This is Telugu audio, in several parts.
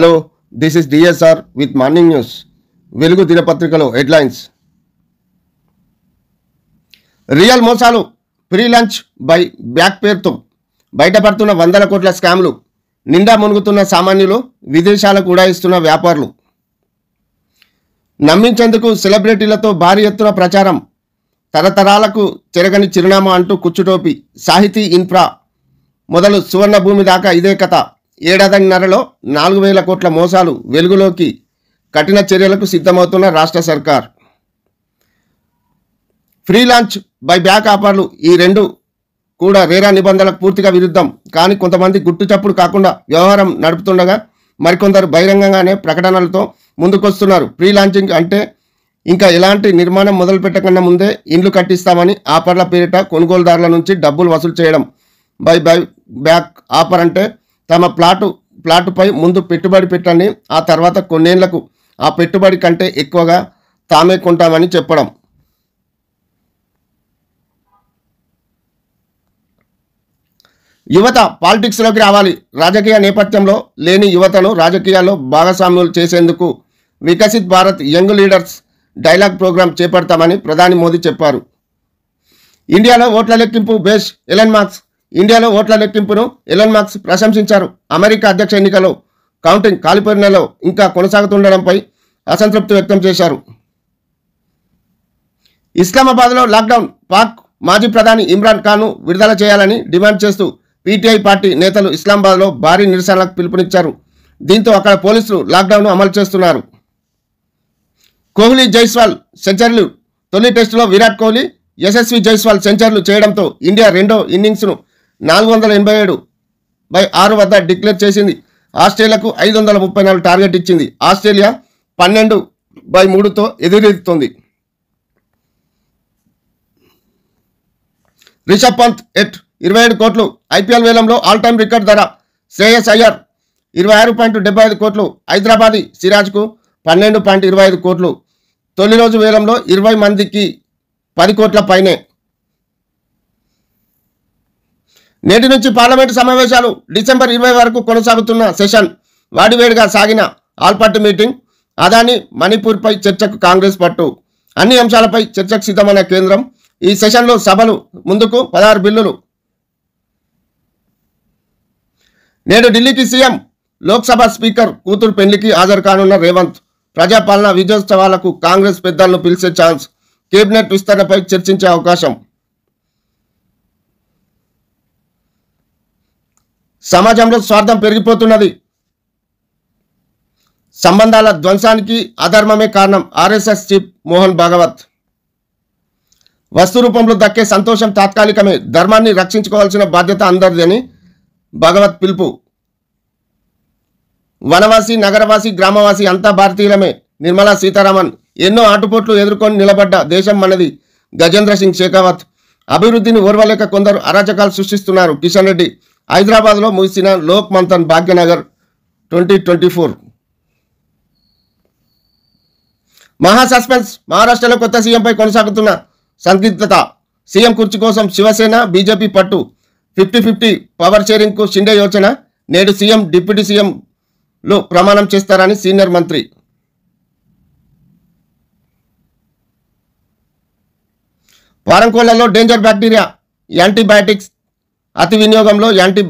Hello, this is DSR with morning news. వెలుగు దినపత్రికలో హెడ్లైన్స్. రియల్ మోసాలు, ఫ్రీ లంచ్ బై బ్యాక్ పేరుతో బయటపడుతున్న వందల కోట్ల స్కామ్లు, నిండా మునుగుతున్న సామాన్యులు, విదేశాలకు ఉడాయిస్తున్న వ్యాపారులు. నమ్మించేందుకు సెలబ్రిటీలతో భారీ ఎత్తున ప్రచారం, తరతరాలకు చెరగని చిరునామా అంటూ కుచ్చుటోపి, సాహితీ ఇన్ఫ్రా మొదలు సువర్ణ భూమి దాకా ఇదే కథ. ఏడాదిన్నరలో 4,000 కోట్ల మోసాలు వెలుగులోకి, కఠిన చర్యలకు సిద్ధమవుతున్న రాష్ట్ర సర్కార్. ఫ్రీ లాంచ్ బై బ్యాక్ ఆఫర్లు, ఈ రెండు కూడా రేరా నిబంధనలకు పూర్తిగా విరుద్ధం. కానీ కొంతమంది గుట్టు చప్పుడు కాకుండా వ్యవహారం నడుపుతుండగా మరికొందరు బహిరంగంగానే ప్రకటనలతో ముందుకొస్తున్నారు. ఫ్రీ లాంచింగ్ అంటే ఇంకా ఎలాంటి నిర్మాణం మొదలు పెట్టకుండా ముందే ఇండ్లు కట్టిస్తామని ఆఫర్ల పేరిట కొనుగోలుదారుల నుంచి డబ్బులు వసూలు చేయడం. బై బ్యాక్ ఆఫర్ అంటే తమ ప్లాటుపై ముందు పెట్టుబడి పెట్టండి, ఆ తర్వాత కొన్నేళ్లకు ఆ పెట్టుబడి కంటే ఎక్కువగా తామే కొంటామని చెప్పడం. యువత పాలిటిక్స్లోకి రావాలి. రాజకీయ నేపథ్యంలో లేని యువతను రాజకీయాల్లో భాగస్వామ్యులు చేసేందుకు Viksit Bharat young leaders dialogue programme చేపడతామని ప్రధాని మోదీ చెప్పారు. ఇండియాలో ఓట్ల లెక్కింపు బేస్ ఎలన్ మాస్క్. ఇండియాలో ఓట్ల లెక్కింపును ఎలన్ మాస్క్ ప్రశంసించారు. అమెరికా అధ్యక్ష ఎన్నికలో కౌంటింగ్ కాలిపోయిన నెలలో ఇంకా కొనసాగుతుండడంపై అసంతృప్తి వ్యక్తం చేశారు. ఇస్లామాబాద్లో లాక్డౌన్, పాక్ మాజీ ప్రధాని ఇమ్రాన్ ఖాన్ను విడుదల చేయాలని డిమాండ్ చేస్తూ పీటీఐ పార్టీ నేతలు ఇస్లామాబాద్లో భారీ నిరసనలకు పిలుపునిచ్చారు. దీంతో అక్కడ పోలీసులు లాక్డౌన్ను అమలు చేస్తున్నారు. కోహ్లీ జైస్వాల్ సెంచరీలు. తొలి టెస్టులో విరాట్ కోహ్లీ, యశస్వి జైస్వాల్ సెంచరీలు చేయడంతో ఇండియా రెండో ఇన్నింగ్స్ను 487/6 వద్ద డిక్లేర్ చేసింది. ఆస్ట్రేలియాకు 534 టార్గెట్ ఇచ్చింది. ఆస్ట్రేలియా 12/3తో ఎదురెదుతోంది. రిషబ్ పంత్ ఎట్ 27 కోట్లు. ఐపీఎల్ వేలంలో ఆల్ టైమ్ రికార్డ్ ధర. శ్రేయస్ అయ్యర్ 26.75 కోట్లు. హైదరాబాదీ సిరాజ్కు 12.25 కోట్లు. తొలి రోజు వేలంలో 20 మందికి 10 కోట్ల పైనే. నేటి నుంచి పార్లమెంటు సమావేశాలు. డిసెంబర్ 20 వరకు కొనసాగుతున్న సెషన్. వాడివేడిగా సాగిన ఆల్ పార్టీ మీటింగ్. అదాని మణిపూర్పై చర్చకు కాంగ్రెస్ పట్టు. అన్ని అంశాలపై చర్చకు సిద్ధమైన కేంద్రం. ఈ సెషన్లో సభలు ముందుకు 16 బిల్లులు. నేడు ఢిల్లీకి సీఎం. లోక్సభ స్పీకర్ కూతురు పెళ్లికి హాజరు కానున్న రేవంత్. ప్రజాపాలన విజయోత్సవాలకు కాంగ్రెస్ పెద్దలను పిలిచే ఛాన్స్. కేబినెట్ విస్తరణపై చర్చించే అవకాశం. సమాజంలో స్వార్థం పెరిగిపోతున్నది. సంబంధాల ధ్వంసానికి అధర్మమే కారణం. RSS chief Mohan Bhagwat. వస్తు రూపంలో దక్కే సంతోషం తాత్కాలికమే, ధర్మాన్ని రక్షించుకోవాల్సిన బాధ్యత అందరిది అని భగవత్ పిలుపు. వనవాసి, నగరవాసి, గ్రామవాసి అంతా భారతీయులమే. నిర్మలా సీతారామన్. ఎన్నో ఆటుపోట్లు ఎదుర్కొని నిలబడ్డ దేశం మనది. గజేంద్ర సింగ్ షెకావత్. అభివృద్ధిని ఓర్వలేక కొందరు అరాచకాలు సృష్టిస్తున్నారు. కిషన్ రెడ్డి. హైదరాబాద్లో ముగిసిన లోక్ మంథన్ భాగ్యనగర్ 2024. మహా సస్పెన్స్. మహారాష్ట్రలో కొత్త సీఎంపై కొనసాగుతున్న సందిగ్ధత. సీఎం కుర్చీ కోసం శివసేన, బీజేపీ పట్టు. 50-50 పవర్ షేరింగ్కు షిండే యోచన. నేడు సీఎం, డిప్యూటీ సీఎంలు ప్రమాణం చేస్తారని సీనియర్ మంత్రి. వారంకోళ్లలో డేంజర్ బ్యాక్టీరియా. యాంటీబయాటిక్స్ అతి వినియోగంలో యాంటీ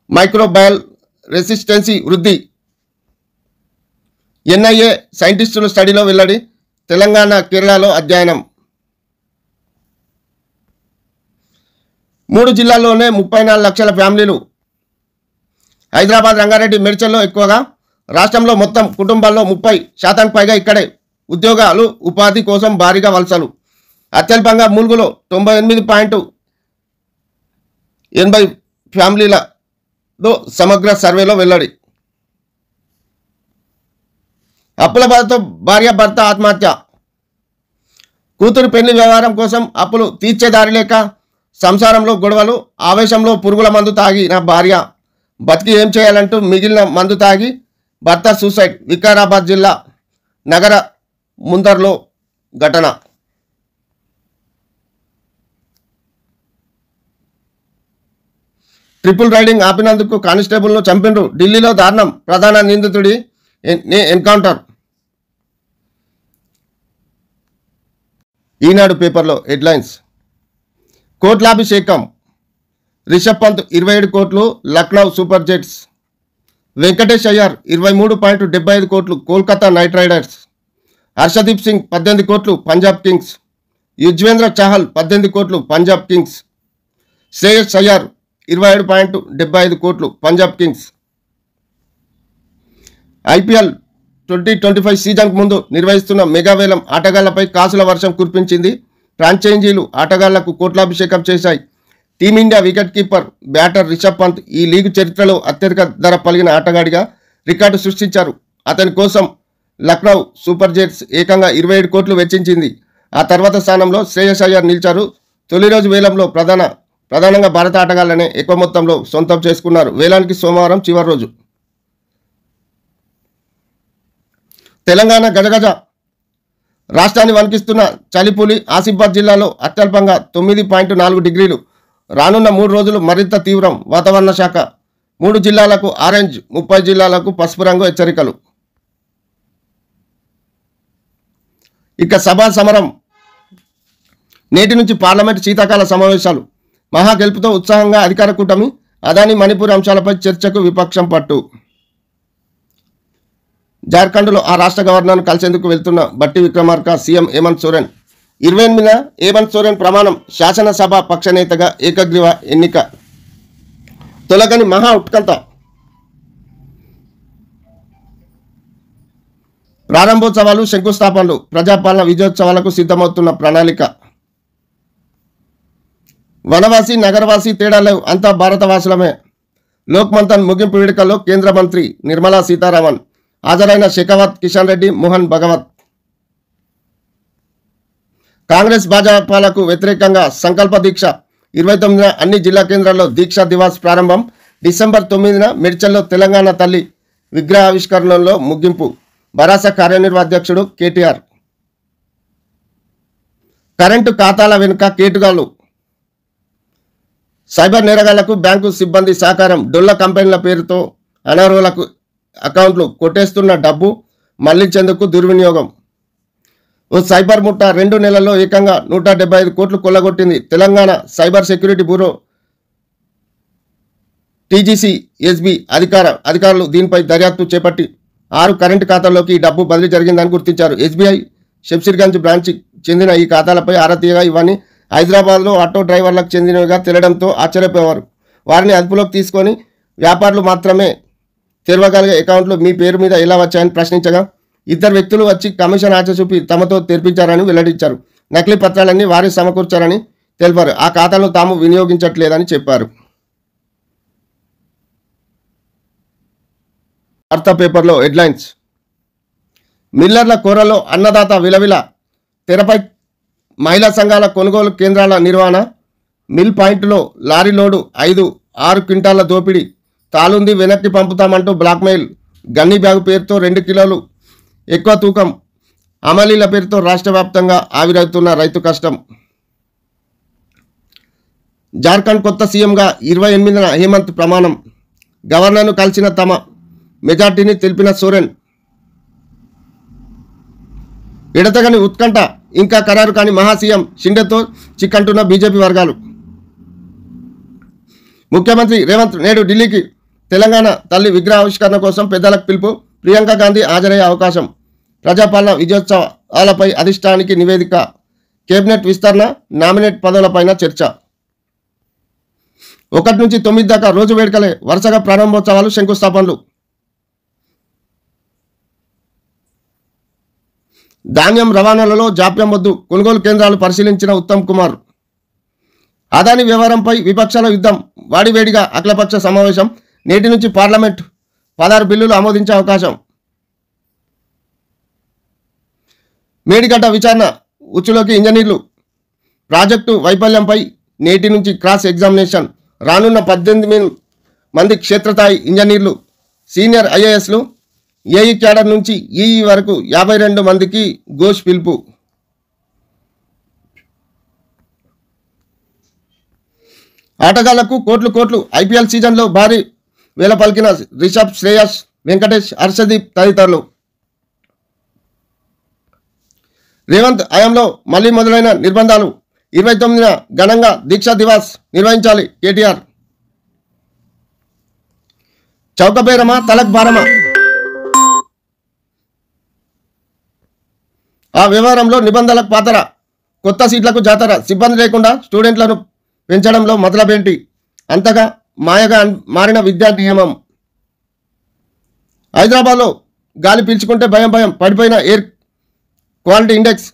మైక్రోబయల్ రెసిస్టెన్సీ వృద్ధి. ఎన్ఐఏ సైంటిస్టుల స్టడీలో వెల్లడి. తెలంగాణ, కేరళలో అధ్యయనం. 3 జిల్లాల్లోనే 34 లక్షల ఫ్యామిలీలు. హైదరాబాద్, రంగారెడ్డి, మేడ్చల్లో ఎక్కువగా. రాష్ట్రంలో మొత్తం కుటుంబాల్లో 30% పైగా ఇక్కడే. ఉద్యోగాలు, ఉపాధి కోసం భారీగా వలసలు. అత్యల్పంగా ములుగులో 98.80 ఫ్యామిలీలతో సమగ్ర సర్వేలో వెల్లడి. అప్పుల బాధతో భార్య, భర్త ఆత్మహత్య. కూతురు పెళ్లి వ్యవహారం కోసం అప్పులు తీర్చే దారి లేక సంసారంలో గొడవలు. ఆవేశంలో పురుగుల మందు తాగిన భార్య బతికి ఏం చేయాలంటూ మిగిలిన మందు తాగి భర్త సూసైడ్. వికారాబాద్ జిల్లా నగర ముందర్లో ఘటన. ట్రిపుల్ రైడింగ్ ఆపినందుకు కానిస్టేబుల్ను చంపిండ్రు. ఢిల్లీలో దారుణం, ప్రధాన నిందితుడి ఎన్కౌంటర్. ఈనాడు పేపర్లో హెడ్లైన్స్. కోట్లాభిషేకం, రిషబ్ పంత్ 27 కోట్లు లక్నో సూపర్ జెట్స్. వెంకటేష్ అయ్యర్ 23.75 కోట్లు కోల్కతా నైట్ రైడర్స్. హర్షదీప్ సింగ్ 18 కోట్లు పంజాబ్ కింగ్స్. యుజ్వేంద్ర చాహల్ 18 కోట్లు పంజాబ్ కింగ్స్. శ్రేయస్ అయ్యర్ 27.75 కోట్లు పంజాబ్ కింగ్స్. ఐపీఎల్ 2025 సీజన్కు ముందు నిర్వహిస్తున్న మెగా వేలం ఆటగాళ్లపై కాసుల వర్షం కురిపించింది. ఫ్రాంచైజీలు ఆటగాళ్లకు కోట్లాభిషేకం చేశాయి. Team India wicket keeper batter Rishabh Pant ఈ లీగు చరిత్రలో అత్యధిక ధర పలిగిన ఆటగాడిగా రికార్డు సృష్టించారు. అతని కోసం లక్నో సూపర్ జెట్స్ ఏకంగా 27 కోట్లు వెచ్చించింది. ఆ తర్వాత స్థానంలో శ్రేయస్ అయ్యర్ నిలిచారు. తొలి రోజు వేలంలో ప్రధానంగా భారత ఆటగాళ్లనే ఎక్కువ మొత్తంలో సొంతం చేసుకున్నారు. వేలానికి సోమవారం చివరి రోజు. తెలంగాణ గజగజ, రాష్ట్రాన్ని వణికిస్తున్న చలిపులి. ఆసిఫాబాద్ జిల్లాలో అత్యల్పంగా 9.4 డిగ్రీలు. రానున్న 3 రోజులు మరింత తీవ్రం. వాతావరణ శాఖ 3 జిల్లాలకు ఆరెంజ్, 30 జిల్లాలకు పసుపు రంగు హెచ్చరికలు. ఇక సభా సమరం. నేటి నుంచి పార్లమెంట్ శీతాకాల సమావేశాలు. మహా గెలుపుతో ఉత్సాహంగా అధికార కూటమి. అదాని మణిపూర్ అంశాలపై చర్చకు విపక్షం పట్టు. జార్ఖండ్లో ఆ రాష్ట్ర గవర్నర్ను కలిసేందుకు వెళ్తున్న బట్టి విక్రమార్క సీఎం హేమంత్ సోరెన్. 28న హేమంత్ సోరెన్ ప్రమాణం. శాసనసభ పక్షనేతగా ఏకగ్రీవ ఎన్నిక. తొలగని మహా ఉత్కంఠ. ప్రారంభోత్సవాలు, శంకుస్థాపనలు. ప్రజాపాలన విజయోత్సవాలకు సిద్ధమవుతున్న ప్రణాళిక. వనవాసి నగరవాసి తేడా లేవు, అంతా భారతవాసులమే. లోక్మంథన్ ముగింపు వేడుకల్లో కేంద్ర మంత్రి నిర్మలా సీతారామన్. హాజరైన షెకావత్, కిషన్ రెడ్డి, మోహన్ భగవత్. కాంగ్రెస్ భాజపాలకు వ్యతిరేకంగా సంకల్ప దీక్ష. 29న అన్ని జిల్లా కేంద్రాల్లో దీక్షా దివాస్ ప్రారంభం. డిసెంబర్ 9న మెడ్చల్లో తెలంగాణ తల్లి విగ్రహావిష్కరణలో ముగింపు. భరాస కార్యనిర్వాహక అధ్యక్షుడు కేటీఆర్. కరెంటు ఖాతాల వెనుక కేటుగాళ్లు. సైబర్ నేరగాళ్లకు బ్యాంకు సిబ్బంది సహకారం. డొల్ల కంపెనీల పేరుతో అనర్హులకు అకౌంట్లు కొట్టేస్తున్న డబ్బు మళ్లించేందుకు దుర్వినియోగం. ఓ సైబర్ ముఠా 2 నెలల్లో ఏకంగా 175 కోట్లు కొల్లగొట్టింది. Telangana cyber security bureau TGC SB అధికారులు దీనిపై దర్యాప్తు చేపట్టి 6 కరెంటు ఖాతాల్లోకి ఈ డబ్బు బదిలీ జరిగిందని గుర్తించారు. ఎస్బీఐ శంషీర్గంజ్ బ్రాంచ్కి చెందిన ఈ ఖాతాలపై ఆరా తీయగా ఇవన్నీ హైదరాబాద్లో ఆటో డ్రైవర్లకు చెందినవిగా తేలడంతో ఆశ్చర్యపోయేవారు. వారిని అదుపులోకి తీసుకొని వ్యాపారులు మాత్రమే తెరవగలిగే అకౌంట్లు మీ పేరు మీద ఎలా వచ్చాయని ప్రశ్నించగా 2 వ్యక్తులు వచ్చి కమిషన్ ఆశ చూపి తమతో తెరిపించారని వెల్లడించారు. నకిలీ పత్రాలన్నీ వారే సమకూర్చారని తెలిపారు. ఆ ఖాతాలను తాము వినియోగించట్లేదని చెప్పారు. వార్తా పేపర్లో హెడ్లైన్స్. మిల్లర్ల కోరలో అన్నదాత విలవిల. తెరపై మహిళా సంఘాల కొనుగోలు కేంద్రాల నిర్వహణ. మిల్ పాయింట్లో లారీ లోడు 5-6 క్వింటాల దోపిడీ. తాలుంది వెనక్కి పంపుతామంటూ బ్లాక్మెయిల్. గన్నీ బ్యాగు పేరుతో 2 కిలోలు ఎక్కువ తూకం. అమలీల పేరుతో రాష్ట్ర వ్యాప్తంగా ఆవిరవుతున్న రైతు కష్టం. జార్ఖండ్ కొత్త సీఎంగా 28న హేమంత్ ప్రమాణం. గవర్నర్ను కలిసిన తమ మెజార్టీని తెలిపిన సోరెన్. ఎడతగని ఉత్కంఠ. ఇంకా ఖరారు కాని మహా సీఎం షిండేతో చిక్కంటున్న బీజేపీ వర్గాలు. ముఖ్యమంత్రి రేవంత్ నేడు ఢిల్లీకి. తెలంగాణ తల్లి విగ్రహావిష్కరణ కోసం పెద్దలకు పిలుపు. ప్రియాంక గాంధీ హాజరయ్యే అవకాశం. ప్రజాపాలన విజయోత్సవాలపై అధిష్టానానికి నివేదిక. కేబినెట్ విస్తరణ, నామినేట్ పదవులపైన చర్చ. 1 నుంచి 9 దాకా రోజు వేడుకలే. వరుసగా ప్రారంభోత్సవాలు, శంకుస్థాపనలు. ధాన్యం రవాణాలలో జాప్యం వద్దు. కొనుగోలు కేంద్రాలు పరిశీలించిన ఉత్తమ్ కుమార్. అదాని వ్యవహారంపై విపక్షాల యుద్ధం. వాడివేడిగా అఖిలపక్ష సమావేశం. నేటి నుంచి పార్లమెంట్ 16 బిల్లులు ఆమోదించే అవకాశం. మేడిగడ్డ విచారణ. ఉచ్చులోకి ఇంజనీర్లు. ప్రాజెక్టు వైఫల్యంపై నేటి నుంచి క్రాస్ ఎగ్జామినేషన్. రానున్న 18 మంది క్షేత్రస్థాయి ఇంజనీర్లు, సీనియర్ ఐఏఎస్లు. ఏఈ క్యాడర్ నుంచి ఈఈ వరకు 52 మందికి ఘోష్ పిలుపు. ఆటగాళ్లకు కోట్లు కోట్లు. ఐపీఎల్ సీజన్లో భారీ వేల పలికిన రిషబ్, శ్రేయస్, వెంకటేష్, హర్షదీప్ తదితరులు. రేవంత్ హయాంలో మళ్లీ మొదలైన నిర్బంధాలు. 29న ఘనంగా దీక్షా దివాస్ నిర్వహించాలి కేటీఆర్. చౌకబేరమా తలక్ భారమా? ఆ వ్యవహారంలో నిబంధనలకు పాతర. కొత్త సీట్లకు జాతర. సిబ్బంది లేకుండా స్టూడెంట్లను పెంచడంలో మతలబేంటి? అంతగా మాయగా మారిన విద్యా నియమం. హైదరాబాద్లో గాలి పీల్చుకుంటే భయం భయం. పడిపోయిన ఎయిర్ క్వాలిటీ ఇండెక్స్.